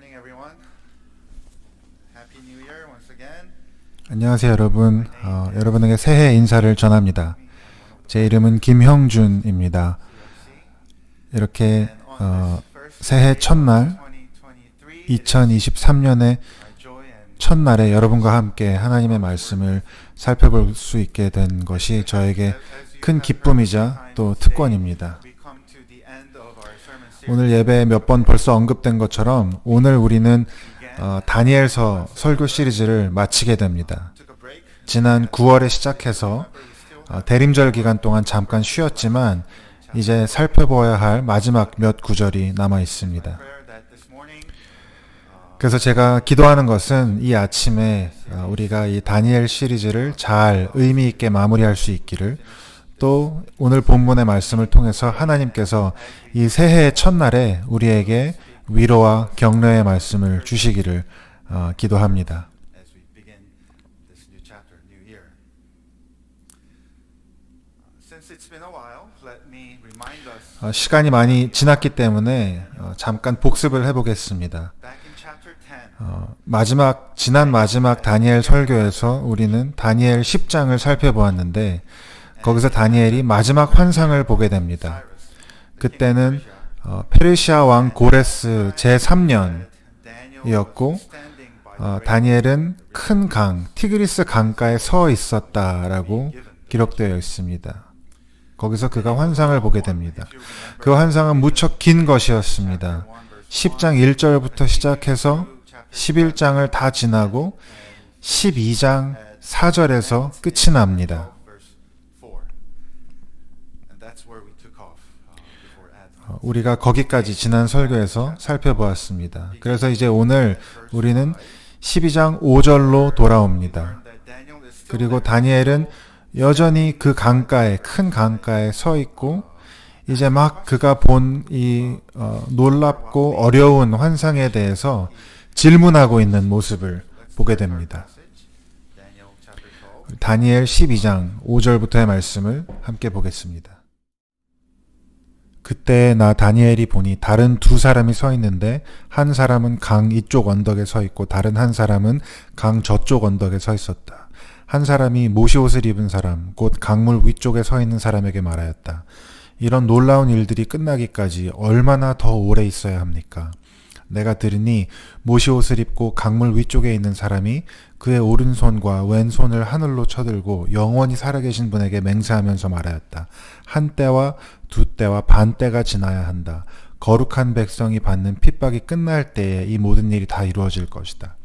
morning, everyone. Happy New Year once again. 안녕하세요 여러분. 여러분에게 새해 인사를 전합니다. 제 이름은 김형준입니다. 이렇게 새해 첫날 2023년의 첫날에 여러분과 함께 하나님의 말씀을 살펴볼 수 있게 된 것이 저에게 큰 기쁨이자 또 특권입니다. 오늘 예배에 몇 번 벌써 언급된 것처럼 오늘 우리는 다니엘서 설교 시리즈를 마치게 됩니다. 지난 9월에 시작해서 대림절 기간 동안 잠깐 쉬었지만 이제 살펴보아야 할 마지막 몇 구절이 남아 있습니다. 그래서 제가 기도하는 것은 이 아침에 우리가 이 다니엘 시리즈를 잘 의미 있게 마무리할 수 있기를, 또 오늘 본문의 말씀을 통해서 하나님께서 이 새해의 첫날에 우리에게 위로와 격려의 말씀을 주시기를 기도합니다. 시간이 많이 지났기 때문에 잠깐 복습을 해보겠습니다. 지난 마지막 다니엘 설교에서 우리는 다니엘 10장을 살펴보았는데 거기서 다니엘이 마지막 환상을 보게 됩니다. 그때는 페르시아 왕 고레스 제3년이었고 다니엘은 큰 강, 티그리스 강가에 서 있었다라고 기록되어 있습니다. 거기서 그가 환상을 보게 됩니다. 그 환상은 무척 긴 것이었습니다. 10장 1절부터 시작해서 11장을 다 지나고 12장 4절에서 끝이 납니다. 우리가 거기까지 지난 설교에서 살펴보았습니다. 그래서 이제 오늘 우리는 12장 5절로 돌아옵니다. 그리고 다니엘은 여전히 그 강가에, 큰 강가에 서 있고 이제 막 그가 본 이 놀랍고 어려운 환상에 대해서 질문하고 있는 모습을 보게 됩니다. 다니엘 12장 5절부터의 말씀을 함께 보겠습니다. 그때 나 다니엘이 보니 다른 두 사람이 서 있는데 한 사람은 강 이쪽 언덕에 서 있고 다른 한 사람은 강 저쪽 언덕에 서 있었다. 한 사람이 모시옷을 입은 사람, 곧 강물 위쪽에 서 있는 사람에게 말하였다. 이런 놀라운 일들이 끝나기까지 얼마나 더 오래 있어야 합니까? 내가 들으니 모시옷을 입고 강물 위쪽에 있는 사람이 그의 오른손과 왼손을 하늘로 쳐들고 영원히 살아계신 분에게 맹세하면서 말하였다. 한 때와 두 때와 반 때가 지나야 한다. 거룩한 백성이 받는 핍박이 끝날 때에 이 모든 일이 다 이루어질 것이다.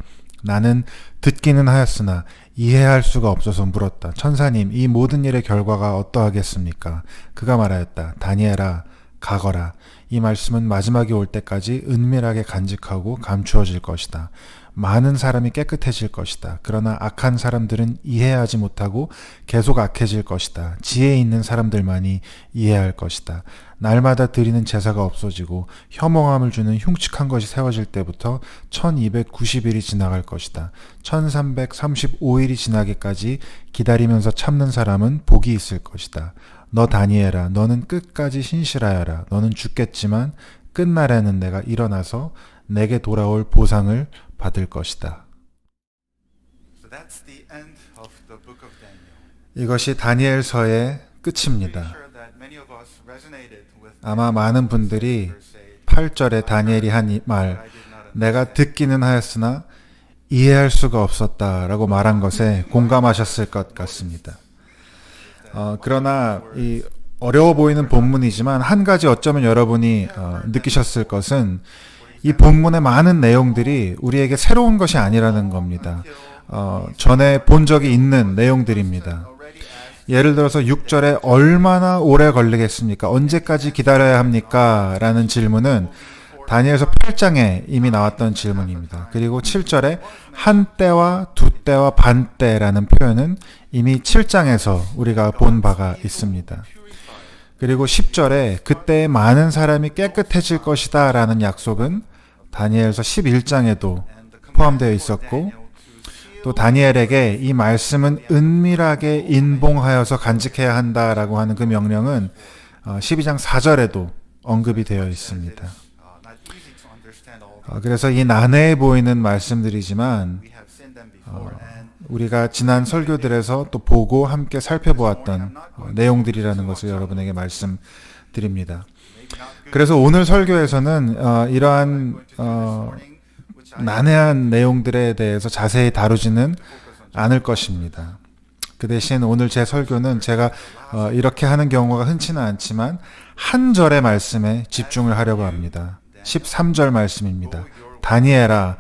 나는 듣기는 하였으나 이해할 수가 없어서 물었다. 천사님, 이 모든 일의 결과가 어떠하겠습니까? 그가 말하였다. 다니엘아, 가거라. 이 말씀은 마지막이 올 때까지 은밀하게 간직하고 감추어질 것이다. 많은 사람이 깨끗해질 것이다. 그러나 악한 사람들은 이해하지 못하고 계속 악해질 것이다. 지혜 있는 사람들만이 이해할 것이다. 날마다 드리는 제사가 없어지고 혐오함을 주는 흉측한 것이 세워질 때부터 1290일이 지나갈 것이다. 1335일이 지나기까지 기다리면서 참는 사람은 복이 있을 것이다. 너 다니엘아, 너는 끝까지 신실하여라. 너는 죽겠지만 끝날에는 내가 일어나서 내게 돌아올 보상을 받을 것이다. 이것이 다니엘서의 끝입니다. 아마 많은 분들이 8절에 다니엘이 한 이 말, 내가 듣기는 하였으나 이해할 수가 없었다라고 말한 것에 공감하셨을 것 같습니다. 그러나 이 어려워 보이는 본문이지만 한 가지 어쩌면 여러분이 느끼셨을 것은 이 본문의 많은 내용들이 우리에게 새로운 것이 아니라는 겁니다. 전에 본 적이 있는 내용들입니다. 예를 들어서 6절에 얼마나 오래 걸리겠습니까? 언제까지 기다려야 합니까? 라는 질문은 다니엘서 8장에 이미 나왔던 질문입니다. 그리고 7절에 한 때와 두 때와 반 때라는 표현은 이미 7장에서 우리가 본 바가 있습니다. 그리고 10절에 그때 많은 사람이 깨끗해질 것이다 라는 약속은 다니엘서 11장에도 포함되어 있었고, 또 다니엘에게 이 말씀은 은밀하게 인봉하여서 간직해야 한다라고 하는 그 명령은 12장 4절에도 언급이 되어 있습니다. 그래서 이 난해해 보이는 말씀들이지만 We have seen them before, and 우리가 지난 설교들에서 또 보고 함께 살펴보았던 내용들이라는 것을 여러분에게 말씀드립니다. maybe not good. 그래서 오늘 설교에서는 이러한 Which I 난해한 내용들에 대해서 자세히 다루지는 focus on 않을 것입니다. 그 대신 오늘 제 설교는 제가 이렇게 하는 경우가 흔치는 않지만 한 절의 말씀에 집중을 하려고 합니다. 13절 말씀입니다. 다니엘아,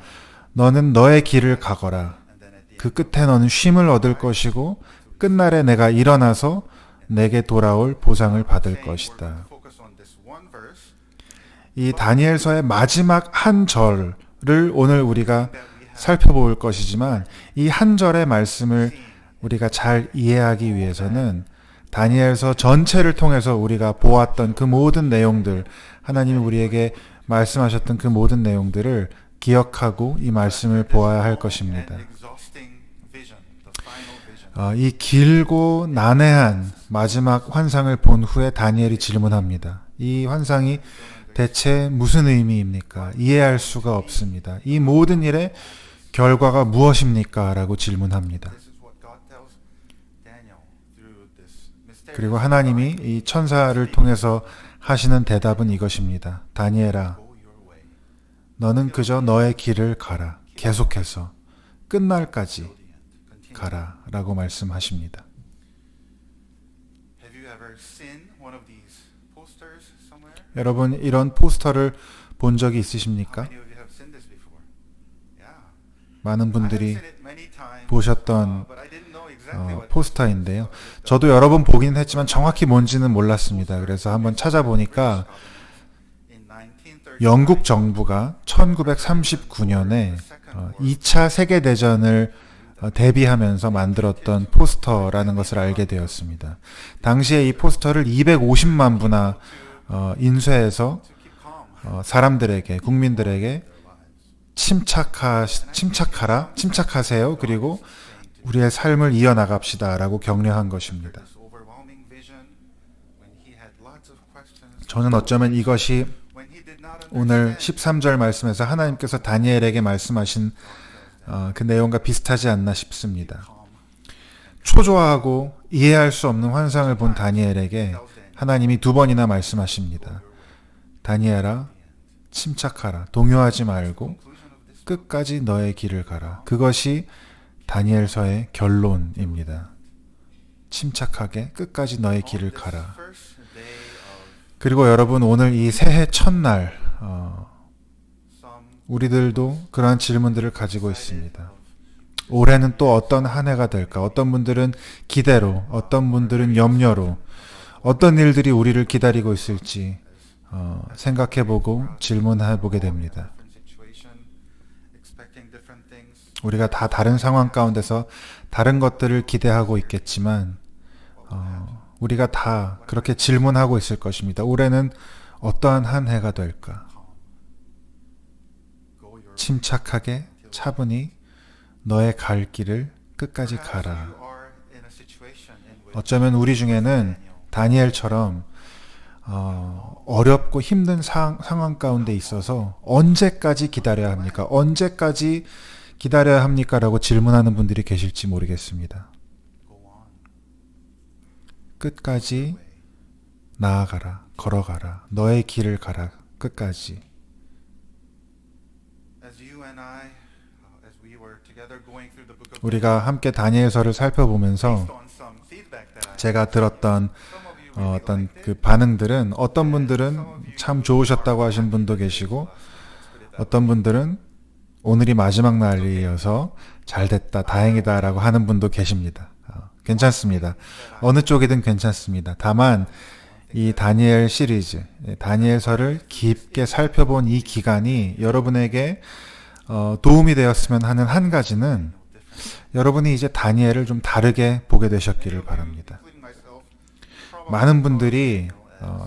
너는 너의 길을 가거라. and then at the 그 끝에 너는 쉼을 얻을 것이고 끝날에 내가 일어나서 내게 돌아올 보상을 받을 saying we're going 것이다. to focus on this one verse 이 다니엘서의 마지막 한 절을 오늘 우리가 that we have 살펴볼 것이지만 이 한 절의 말씀을 우리가 잘 이해하기 위해서는 다니엘서 전체를 통해서 우리가 보았던 그 모든 내용들, 하나님이 우리에게 말씀하셨던 그 모든 내용들을 기억하고 이 말씀을 보아야 할 것입니다. an exhausting vision, the final vision. 이 길고 난해한 마지막 환상을 본 후에 다니엘이 질문합니다. 이 환상이 대체 무슨 의미입니까? 이해할 수가 없습니다. 이 모든 일의 결과가 무엇입니까? 라고 질문합니다. This is what God tells Daniel through this mysterious 그리고 하나님이 이 천사를 통해서 하시는 대답은 이것입니다. 다니엘아, go your way. 너는 그저 너의 길을 가라. 계속해서 끝날까지 till the end. Continue. 가라. 라고 말씀하십니다. Have you ever seen one of these posters somewhere? 여러분, 이런 포스터를 본 적이 있으십니까? How many of you have seen this before? Yeah. 많은 I have 분들이 seen it many times, 보셨던 but I didn't know exactly what 포스터인데요. 저도 여러 번 보긴 했지만 정확히 뭔지는 몰랐습니다. 그래서 한번 찾아보니까 in 1939, 영국 정부가 1939년에 2차 세계대전을 대비하면서 만들었던 포스터라는 것을 알게 되었습니다. 당시에 이 포스터를 250만 부나 인쇄해서 to keep calm 사람들에게, 국민들에게 in their lives. 침착하세요. 그리고 우리의 삶을 이어나갑시다. 라고 격려한 것입니다. This overwhelming vision, when he had lots of questions, 저는 어쩌면 이것이 when he did not 오늘 understand 13절 말씀에서 하나님께서 다니엘에게 말씀하신 그 내용과 비슷하지 않나 싶습니다. calm, 초조하고 이해할 수 없는 환상을 본 다니엘에게 하나님이 두 번이나 말씀하십니다. 다니엘아, 침착하라. 동요하지 말고 conclusion of this 끝까지 너의 길을 가라. 그것이 다니엘서의 결론입니다. 침착하게 끝까지 너의 길을 가라. first day of 그리고 여러분, 오늘 이 새해 첫날 some 우리들도 그러한 질문들을 가지고 있습니다. 올해는 또 어떤 한 해가 될까? 어떤 분들은 기대로, 어떤 분들은 염려로, 어떤 일들이 우리를 기다리고 있을지 생각해보고 질문해보게 됩니다. different situation, expecting different things. 우리가 다 다른 상황 가운데서 다른 것들을 기대하고 있겠지만 우리가 다 그렇게 질문하고 있을 것입니다. 올해는 어떠한 한 해가 될까? Go your 침착하게, 차분히 너의 갈 길을 끝까지 Perhaps 가라. you are in a situation in which 어쩌면 우리 중에는 다니엘처럼 어렵고 힘든 상황 가운데 있어서 언제까지 기다려야 합니까? 언제까지 기다려야 합니까? 라고 질문하는 분들이 계실지 모르겠습니다. go on 끝까지 your way. 나아가라. 걸어가라. 너의 길을 가라. 끝까지. As you and I, as we were together going through the book of 우리가 함께 다니엘서를 살펴보면서 based on some feedback that I 제가 들었던 some of you really 어떤 liked 그 it. 반응들은 어떤 분들은 참 좋으셨다고 하신 분도 계시고 어떤 분들은 오늘이 마지막 날이어서 잘 됐다, 다행이다 라고 하는 분도 계십니다. 괜찮습니다. 어느 쪽이든 괜찮습니다. 다만 이 다니엘 시리즈, 다니엘서를 깊게 살펴본 이 기간이 여러분에게 도움이 되었으면 하는 한 가지는 여러분이 이제 다니엘을 좀 다르게 보게 되셨기를 바랍니다. including myself, probably 많은 분들이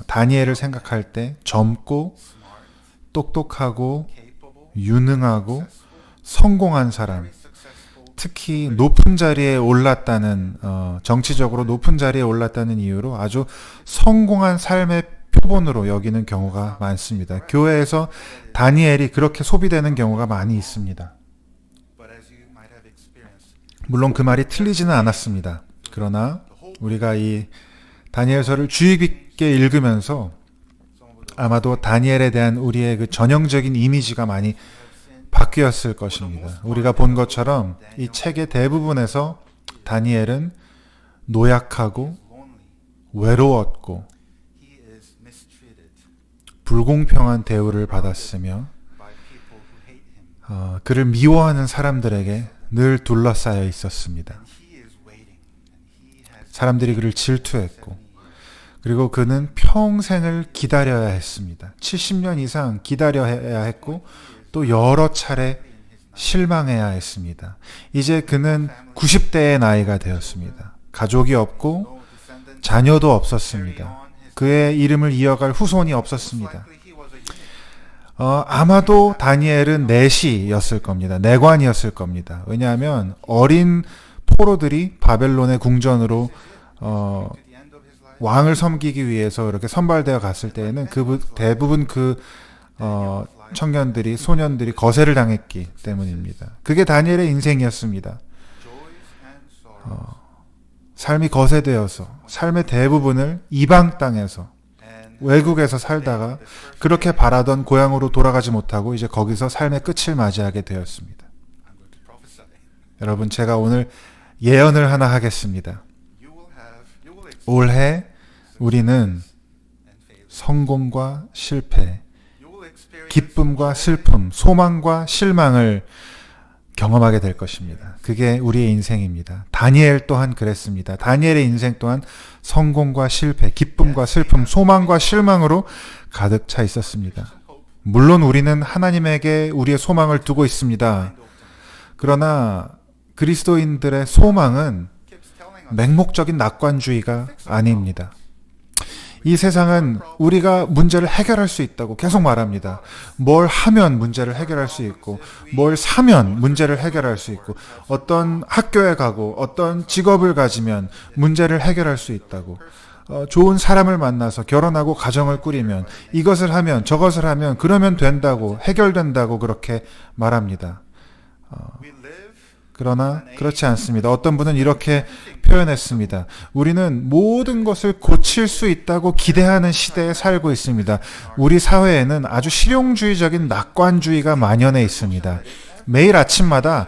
다니엘을 생각할 때 젊고 smart, 똑똑하고 capable, 유능하고 successful, 성공한 사람, very successful, 특히 높은 자리에 올랐다는 정치적으로 높은 자리에 올랐다는 이유로 아주 성공한 삶의 표본으로 여기는 경우가 많습니다. 교회에서 다니엘이 그렇게 소비되는 경우가 많이 있습니다. 물론 그 말이 틀리지는 않았습니다. 그러나 우리가 이 다니엘서를 주의 깊게 읽으면서 아마도 다니엘에 대한 우리의 그 전형적인 이미지가 많이 바뀌었을 것입니다. 우리가 본 것처럼 이 책의 대부분에서 다니엘은 노약하고 외로웠고 불공평한 대우를 받았으며 그를 미워하는 사람들에게 늘 둘러싸여 있었습니다. 사람들이 그를 질투했고 그리고 그는 평생을 기다려야 했습니다. 70년 이상 기다려야 했고 또 여러 차례 실망해야 했습니다. 이제 그는 90대의 나이가 되었습니다. 가족이 없고 자녀도 없었습니다. 그의 이름을 이어갈 후손이 없었습니다. 아마도 다니엘은 내시였을 겁니다. 내관이었을 겁니다. 왜냐하면 어린 포로들이 바벨론의 궁전으로 왕을 섬기기 위해서 이렇게 선발되어 갔을 때에는 대부분 청년들이 소년들이 거세를 당했기 때문입니다. 그게 다니엘의 인생이었습니다. 삶이 거세되어서 삶의 대부분을 이방 땅에서 외국에서 살다가 그렇게 바라던 고향으로 돌아가지 못하고 이제 거기서 삶의 끝을 맞이하게 되었습니다. 여러분, 제가 오늘 예언을 하나 하겠습니다. 올해 우리는 성공과 실패, 기쁨과 슬픔, 소망과 실망을 경험하게 될 것입니다. 그게 우리의 인생입니다. 다니엘 또한 그랬습니다. 다니엘의 인생 또한 성공과 실패, 기쁨과 슬픔, 소망과 실망으로 가득 차 있었습니다. 물론 우리는 하나님에게 우리의 소망을 두고 있습니다. 그러나 그리스도인들의 소망은 맹목적인 낙관주의가 아닙니다. 이 세상은 우리가 문제를 해결할 수 있다고 계속 말합니다. 뭘 하면 문제를 해결할 수 있고, 뭘 사면 문제를 해결할 수 있고, 어떤 학교에 가고, 어떤 직업을 가지면 문제를 해결할 수 있다고, 좋은 사람을 만나서 결혼하고 가정을 꾸리면, 이것을 하면, 저것을 하면, 그러면 된다고, 해결된다고 그렇게 말합니다. 그러나 그렇지 않습니다. 어떤 분은 이렇게 표현했습니다. 우리는 모든 것을 고칠 수 있다고 기대하는 시대에 살고 있습니다. 우리 사회에는 아주 실용주의적인 낙관주의가 만연해 있습니다. 매일 아침마다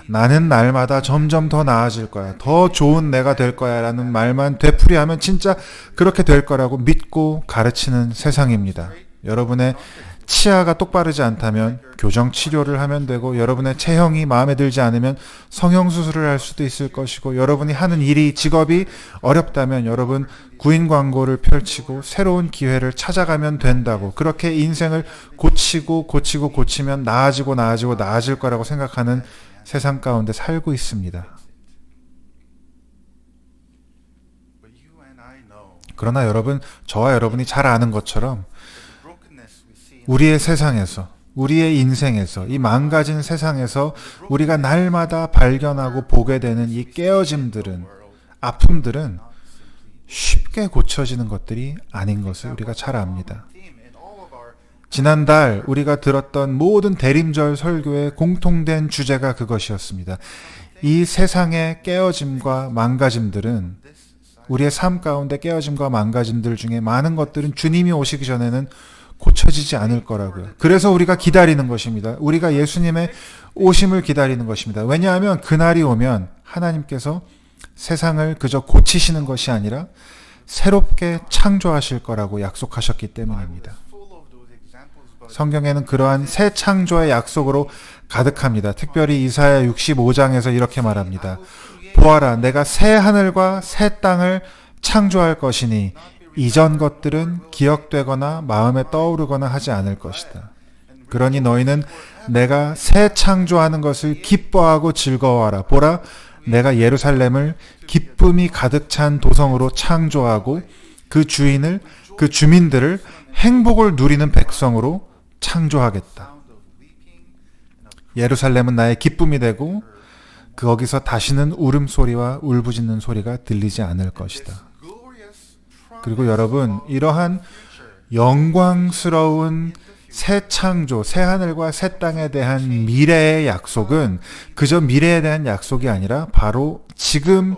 나는 날마다 점점 더 나아질 거야. 더 좋은 내가 될 거야 라는 말만 되풀이하면 진짜 그렇게 될 거라고 믿고 가르치는 세상입니다. 여러분의 치아가 똑바르지 않다면 교정 치료를 하면 되고, 여러분의 체형이 마음에 들지 않으면 성형수술을 할 수도 있을 것이고, 여러분이 하는 일이, 직업이 어렵다면 여러분 구인 광고를 펼치고 새로운 기회를 찾아가면 된다고, 그렇게 인생을 고치면 나아질 거라고 생각하는 세상 가운데 살고 있습니다. 그러나 여러분, 저와 여러분이 잘 아는 것처럼 우리의 세상에서, 우리의 인생에서, 이 망가진 세상에서 우리가 날마다 발견하고 보게 되는 이 깨어짐들은, 아픔들은 쉽게 고쳐지는 것들이 아닌 것을 우리가 잘 압니다. 지난달 우리가 들었던 모든 대림절 설교의 공통된 주제가 그것이었습니다. 이 세상의 깨어짐과 망가짐들은, 우리의 삶 가운데 깨어짐과 망가짐들 중에 많은 것들은 주님이 오시기 전에는 고쳐지지 않을 거라고요. 그래서 우리가 기다리는 것입니다. 우리가 예수님의 오심을 기다리는 것입니다. 왜냐하면 그날이 오면 하나님께서 세상을 그저 고치시는 것이 아니라 새롭게 창조하실 거라고 약속하셨기 때문입니다. 성경에는 그러한 새 창조의 약속으로 가득합니다. 특별히 이사야 65장에서 이렇게 말합니다. 보아라, 내가 새 하늘과 새 땅을 창조할 것이니 이전 것들은 기억되거나 마음에 떠오르거나 하지 않을 것이다. 그러니 너희는 내가 새 창조하는 것을 기뻐하고 즐거워하라. 보라, 내가 예루살렘을 기쁨이 가득 찬 도성으로 창조하고 그 주민들을 행복을 누리는 백성으로 창조하겠다. 예루살렘은 나의 기쁨이 되고 거기서 다시는 울음소리와 울부짖는 소리가 들리지 않을 것이다. 그리고 여러분, 이러한 영광스러운 새 창조, 새 하늘과 새 땅에 대한 미래의 약속은 그저 미래에 대한 약속이 아니라 바로 지금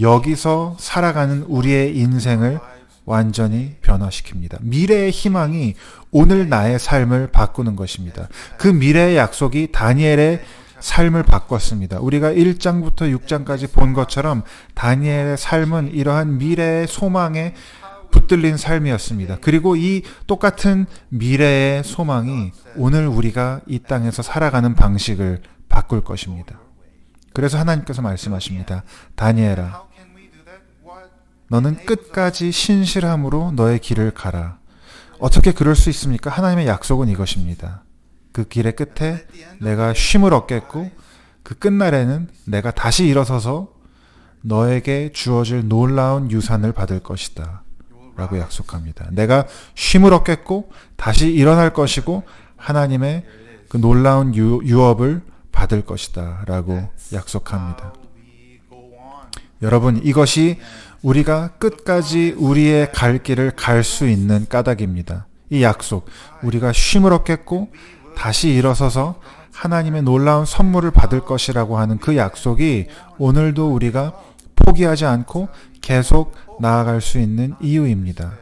여기서 살아가는 우리의 인생을 완전히 변화시킵니다. 미래의 희망이 오늘 나의 삶을 바꾸는 것입니다. 그 미래의 약속이 다니엘의 삶을 바꿨습니다. 우리가 1장부터 6장까지 본 것처럼 다니엘의 삶은 이러한 미래의 소망에 붙들린 삶이었습니다. 그리고 이 똑같은 미래의 소망이 오늘 우리가 이 땅에서 살아가는 방식을 바꿀 것입니다. 그래서 하나님께서 말씀하십니다. 다니엘아, 너는 끝까지 신실함으로 너의 길을 가라. 어떻게 그럴 수 있습니까? 하나님의 약속은 이것입니다. 그 길의 끝에 내가 쉼을 얻겠고 그 끝날에는 내가 다시 일어서서 너에게 주어질 놀라운 유산을 받을 것이다 라고 약속합니다. 내가 쉼을 얻겠고 다시 일어날 것이고 하나님의 그 놀라운 유업을 받을 것이다 라고 약속합니다. 여러분, 이것이 우리가 끝까지 우리의 갈 길을 갈 수 있는 까닭입니다. 이 약속, 우리가 쉼을 얻겠고 다시 일어서서 하나님의 놀라운 선물을 받을 것이라고 하는 그 약속이 오늘도 우리가 포기하지 않고 계속 나아갈 수 있는 이유입니다.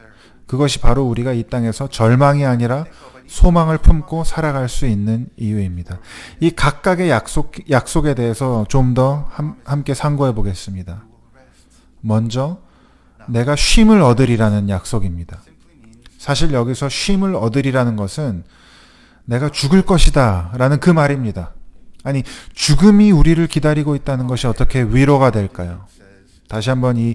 그것이 바로 우리가 이 땅에서 절망이 아니라 소망을 품고 살아갈 수 있는 이유입니다. 이 각각의 약속에 대해서 좀 더 함께 상고해 보겠습니다. 먼저 내가 쉼을 얻으리라는 약속입니다. 사실 여기서 쉼을 얻으리라는 것은 내가 죽을 것이다 라는 그 말입니다. 아니, 죽음이 우리를 기다리고 있다는 것이 어떻게 위로가 될까요? 다시 한번 이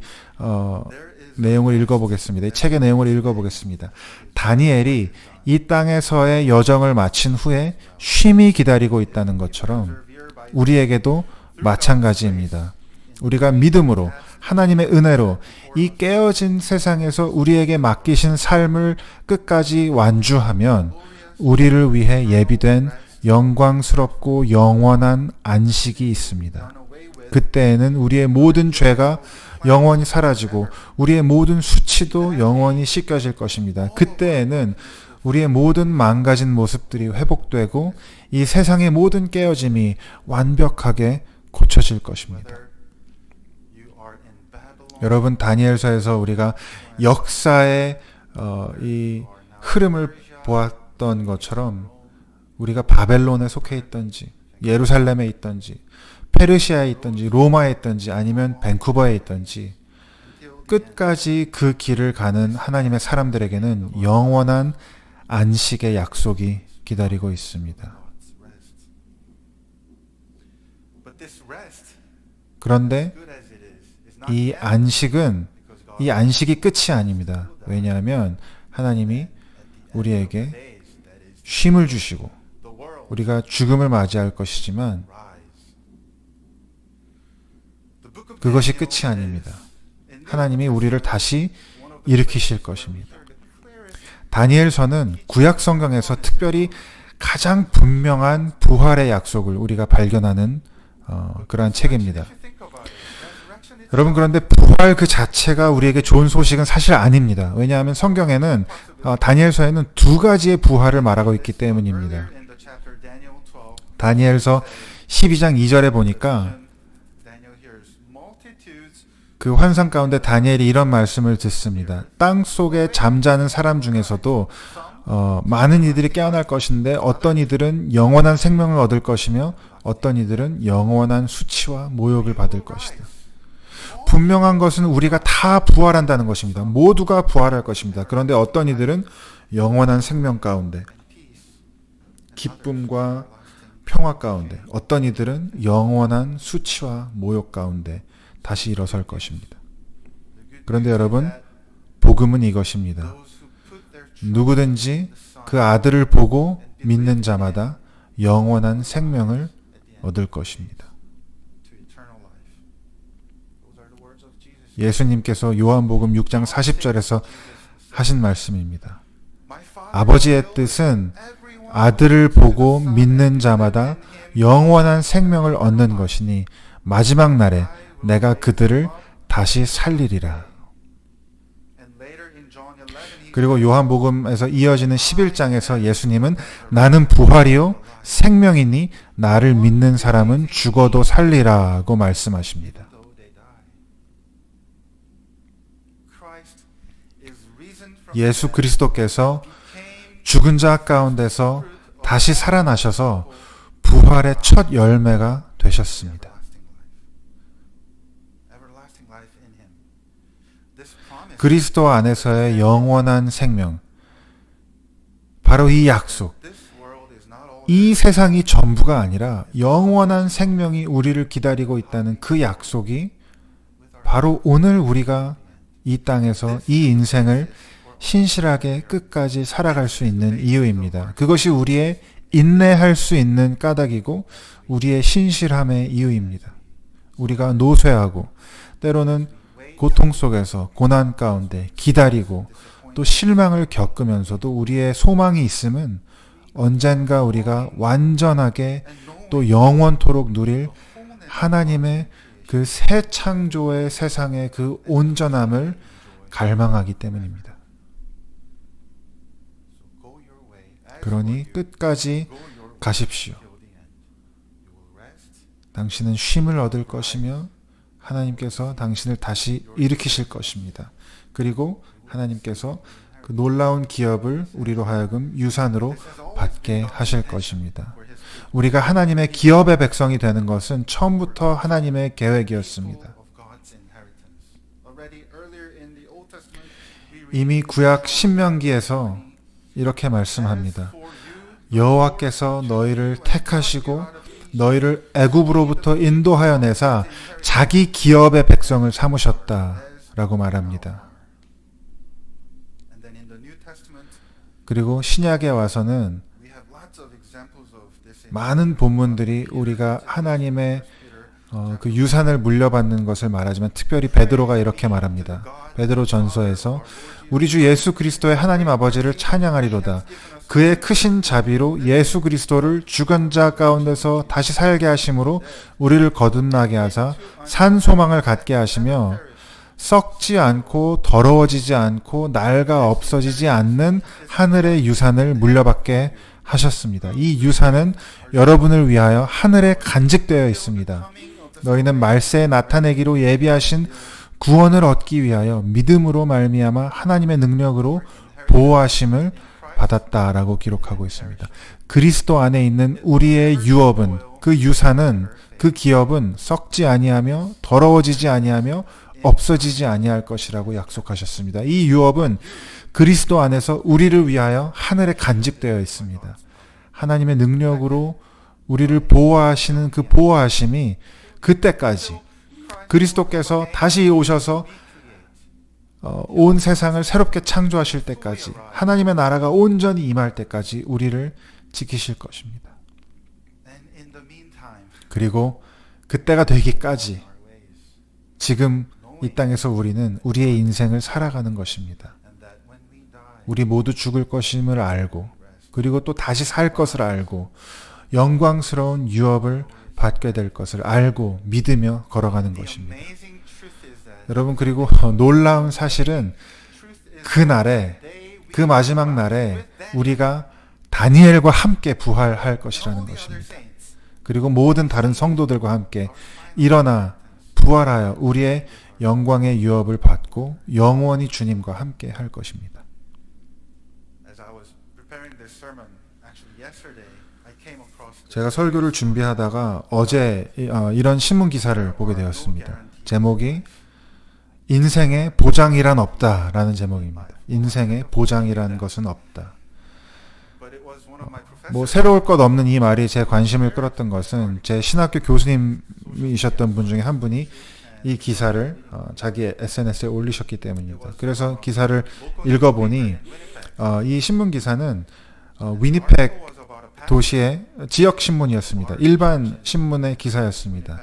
내용을 읽어보겠습니다. 이 책의 내용을 읽어보겠습니다. 다니엘이 이 땅에서의 여정을 마친 후에 쉼이 기다리고 있다는 것처럼 우리에게도 마찬가지입니다. 우리가 믿음으로 하나님의 은혜로 이 깨어진 세상에서 우리에게 맡기신 삶을 끝까지 완주하면 우리를 위해 예비된 영광스럽고 영원한 안식이 있습니다. 그때에는 우리의 모든 죄가 영원히 사라지고 우리의 모든 수치도 영원히 씻겨질 것입니다. 그때에는 우리의 모든 망가진 모습들이 회복되고 이 세상의 모든 깨어짐이 완벽하게 고쳐질 것입니다. 여러분, 다니엘서에서 우리가 역사의 이 흐름을 보았던 것처럼 우리가 바벨론에 속해 있던지 예루살렘에 있던지 페르시아에 있던지 로마에 있던지 아니면 밴쿠버에 있던지 끝까지 그 길을 가는 하나님의 사람들에게는 영원한 안식의 약속이 기다리고 있습니다. 그런데 이 안식이 끝이 아닙니다. 왜냐하면 하나님이 우리에게 쉼을 주시고 우리가 죽음을 맞이할 것이지만 그것이 끝이 아닙니다. 하나님이 우리를 다시 일으키실 것입니다. 다니엘서는 구약 성경에서 특별히 가장 분명한 부활의 약속을 우리가 발견하는 그러한 책입니다. 여러분, 그런데 부활 그 자체가 우리에게 좋은 소식은 사실 아닙니다. 왜냐하면 성경에는 다니엘서에는 두 가지의 부활을 말하고 있기 때문입니다. 다니엘서 12장 2절에 보니까 그 환상 가운데 다니엘이 이런 말씀을 듣습니다. 땅 속에 잠자는 사람 중에서도 많은 이들이 깨어날 것인데 어떤 이들은 영원한 생명을 얻을 것이며 어떤 이들은 영원한 수치와 모욕을 받을 것이다. 분명한 것은 우리가 다 부활한다는 것입니다. 모두가 부활할 것입니다. 그런데 어떤 이들은 영원한 생명 가운데 기쁨과 평화 가운데, 어떤 이들은 영원한 수치와 모욕 가운데 다시 일어설 것입니다. 그런데 여러분, 복음은 이것입니다. 누구든지 그 아들을 보고 믿는 자마다 영원한 생명을 얻을 것입니다. 예수님께서 요한복음 6장 40절에서 하신 말씀입니다. 아버지의 뜻은 아들을 보고 믿는 자마다 영원한 생명을 얻는 것이니 마지막 날에 내가 그들을 다시 살리리라. 그리고 요한복음에서 이어지는 11장에서 예수님은 나는 부활이요 생명이니 나를 믿는 사람은 죽어도 살리라고 말씀하십니다. 예수 그리스도께서 죽은 자 가운데서 다시 살아나셔서 부활의 첫 열매가 되셨습니다. 그리스도 안에서의 영원한 생명, 바로 이 약속, 이 세상이 전부가 아니라 영원한 생명이 우리를 기다리고 있다는 그 약속이 바로 오늘 우리가 이 땅에서 이 인생을 신실하게 끝까지 살아갈 수 있는 이유입니다. 그것이 우리의 인내할 수 있는 까닭이고 우리의 신실함의 이유입니다. 우리가 노쇠하고 때로는 고통 속에서 고난 가운데 기다리고 또 실망을 겪으면서도 우리의 소망이 있음은 언젠가 우리가 완전하게 또 영원토록 누릴 하나님의 그 새 창조의 세상의 그 온전함을 갈망하기 때문입니다. 그러니 끝까지 가십시오. 당신은 쉼을 얻을 것이며 하나님께서 당신을 다시 일으키실 것입니다. 그리고 하나님께서 그 놀라운 기업을 우리로 하여금 유산으로 받게 하실 것입니다. 우리가 하나님의 기업의 백성이 되는 것은 처음부터 하나님의 계획이었습니다. 이미 구약 신명기에서 이렇게 말씀합니다. 여호와께서 너희를 택하시고 너희를 애굽으로부터 인도하여 내사 자기 기업의 백성을 삼으셨다라고 말합니다. 그리고 신약에 와서는 많은 본문들이 우리가 하나님의 그 유산을 물려받는 것을 말하지만 특별히 베드로가 이렇게 말합니다. 베드로 전서에서 우리 주 예수 그리스도의 하나님 아버지를 찬양하리로다. 그의 크신 자비로 예수 그리스도를 죽은 자 가운데서 다시 살게 하심으로 우리를 거듭나게 하사 산 소망을 갖게 하시며 썩지 않고 더러워지지 않고 낡아 없어지지 않는 하늘의 유산을 물려받게 하셨습니다. 이 유산은 여러분을 위하여 하늘에 간직되어 있습니다. 너희는 말세에 나타내기로 예비하신 구원을 얻기 위하여 믿음으로 말미암아 하나님의 능력으로 보호하심을 받았다라고 기록하고 있습니다. 그리스도 안에 있는 우리의 유업은, 그 유산은, 그 기업은 썩지 아니하며 더러워지지 아니하며 없어지지 아니할 것이라고 약속하셨습니다. 이 유업은 그리스도 안에서 우리를 위하여 하늘에 간직되어 있습니다. 하나님의 능력으로 우리를 보호하시는 그 보호하심이 그때까지 그리스도께서 다시 오셔서 온 세상을 새롭게 창조하실 때까지 하나님의 나라가 온전히 임할 때까지 우리를 지키실 것입니다. 그리고 그때가 되기까지 지금 이 땅에서 우리는 우리의 인생을 살아가는 것입니다. 우리 모두 죽을 것임을 알고 그리고 또 다시 살 것을 알고 영광스러운 유업을 받게 될 것을 알고 믿으며 걸어가는 것입니다. 여러분, 그리고 놀라운 사실은 그 날에, 그 마지막 날에 우리가 다니엘과 함께 부활할 것이라는 것입니다. 그리고 모든 다른 성도들과 함께 일어나 부활하여 우리의 영광의 유업을 받고 영원히 주님과 함께 할 것입니다. 제가 설교를 준비하다가 어제 이런 신문 기사를 보게 되었습니다. 제목이 인생에 보장이란 없다라는 제목입니다. 인생에 보장이라는 것은 없다. 새로울 것 없는 이 말이 제 관심을 끌었던 것은 제 신학교 교수님이셨던 분 중에 한 분이 이 기사를 자기 SNS에 올리셨기 때문입니다. 그래서 기사를 읽어보니 이 신문 기사는 위니펙 도시의 지역 신문이었습니다. 일반 신문의 기사였습니다.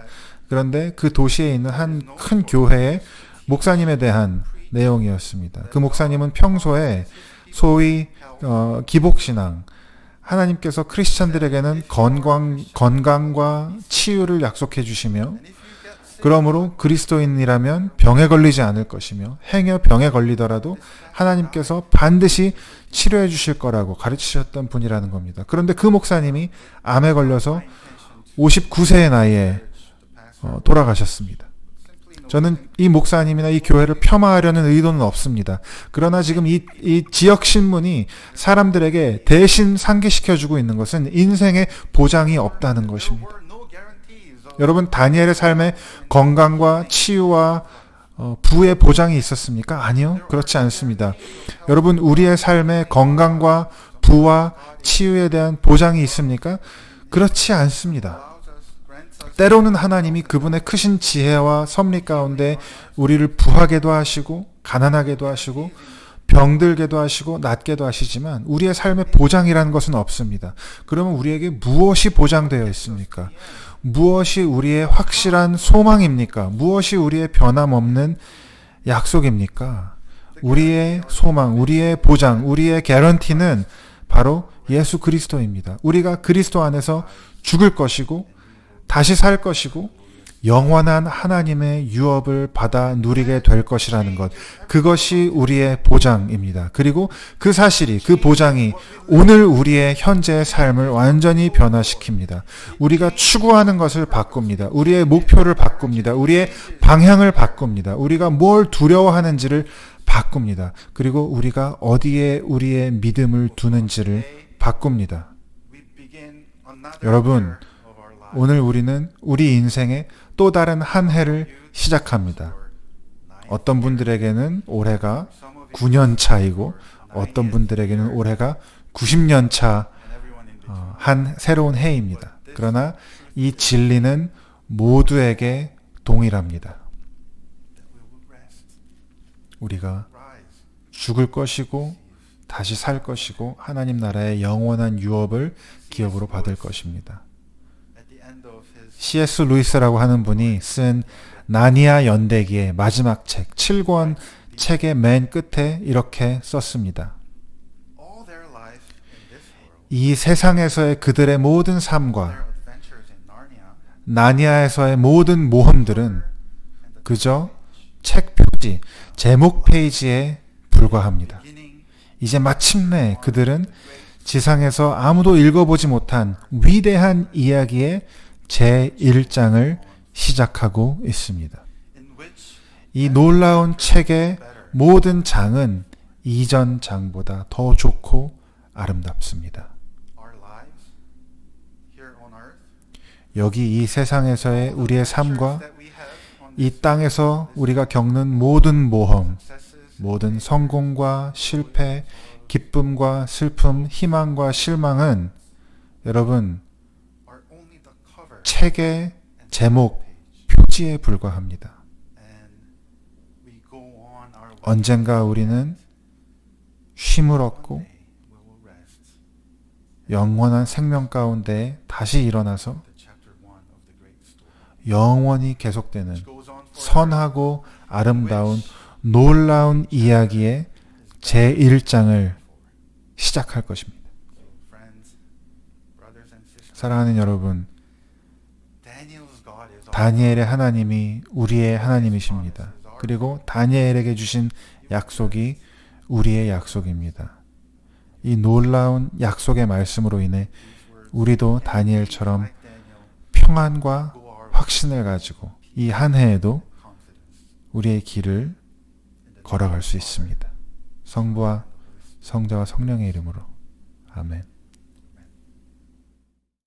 그런데 그 도시에 있는 한 큰 교회의 목사님에 대한 내용이었습니다. 그 목사님은 평소에 소위 기복신앙, 하나님께서 크리스찬들에게는 건강과 치유를 약속해 주시며 그러므로 그리스도인이라면 병에 걸리지 않을 것이며 행여 병에 걸리더라도 하나님께서 반드시 치료해 주실 거라고 가르치셨던 분이라는 겁니다. 그런데 그 목사님이 암에 걸려서 59세의 나이에 돌아가셨습니다. 저는 이 목사님이나 이 교회를 폄하하려는 의도는 없습니다. 그러나 지금 이 지역 신문이 사람들에게 대신 상기시켜주고 있는 것은 인생의 보장이 없다는 것입니다. 여러분, 다니엘의 삶에 건강과 치유와 부의 보장이 있었습니까? 아니요, 그렇지 않습니다. 여러분, 우리의 삶에 건강과 부와 치유에 대한 보장이 있습니까? 그렇지 않습니다. 때로는 하나님이 그분의 크신 지혜와 섭리 가운데 우리를 부하게도 하시고 가난하게도 하시고 병들게도 하시고 낫게도 하시지만 우리의 삶의 보장이라는 것은 없습니다. 그러면 우리에게 무엇이 보장되어 있습니까? 무엇이 우리의 확실한 소망입니까? 무엇이 우리의 변함없는 약속입니까? 우리의 소망, 우리의 보장, 우리의 개런티는 바로 예수 그리스도입니다. 우리가 그리스도 안에서 죽을 것이고 다시 살 것이고 영원한 하나님의 유업을 받아 누리게 될 것이라는 것, 그것이 우리의 보장입니다. 그리고 그 사실이, 그 보장이 오늘 우리의 현재의 삶을 완전히 변화시킵니다. 우리가 추구하는 것을 바꿉니다. 우리의 목표를 바꿉니다. 우리의 방향을 바꿉니다. 우리가 뭘 두려워하는지를 바꿉니다. 그리고 우리가 어디에 우리의 믿음을 두는지를 바꿉니다. 여러분, 오늘 우리는 우리 인생의 또 다른 한 해를 시작합니다. 어떤 분들에게는 올해가 9년 차이고 어떤 분들에게는 올해가 90년 차 한 새로운 해입니다. 그러나 이 진리는 모두에게 동일합니다. 우리가 죽을 것이고 다시 살 것이고 하나님 나라의 영원한 유업을 기업으로 받을 것입니다. C.S. 루이스라고 하는 분이 쓴 나니아 연대기의 마지막 책 7권 책의 맨 끝에 이렇게 썼습니다. 이 세상에서의 그들의 모든 삶과 나니아에서의 모든 모험들은 그저 책 표지, 제목 페이지에 불과합니다. 이제 마침내 그들은 지상에서 아무도 읽어보지 못한 위대한 이야기의 제1장을 시작하고 있습니다. 이 놀라운 책의 모든 장은 이전 장보다 더 좋고 아름답습니다. 여기 이 세상에서의 우리의 삶과 이 땅에서 우리가 겪는 모든 모험, 모든 성공과 실패, 기쁨과 슬픔, 희망과 실망은 여러분 책의 제목, 표지에 불과합니다. 언젠가 우리는 쉼을 얻고 영원한 생명 가운데 다시 일어나서 영원히 계속되는 선하고 아름다운 놀라운 이야기의 제1장을 시작할 것입니다. 사랑하는 여러분, 다니엘의 하나님이 우리의 하나님이십니다. 그리고 다니엘에게 주신 약속이 우리의 약속입니다. 이 놀라운 약속의 말씀으로 인해 우리도 다니엘처럼 평안과 확신을 가지고 이 한 해에도 우리의 길을 걸어갈 수 있습니다. 성부와 성자와 성령의 이름으로 아멘.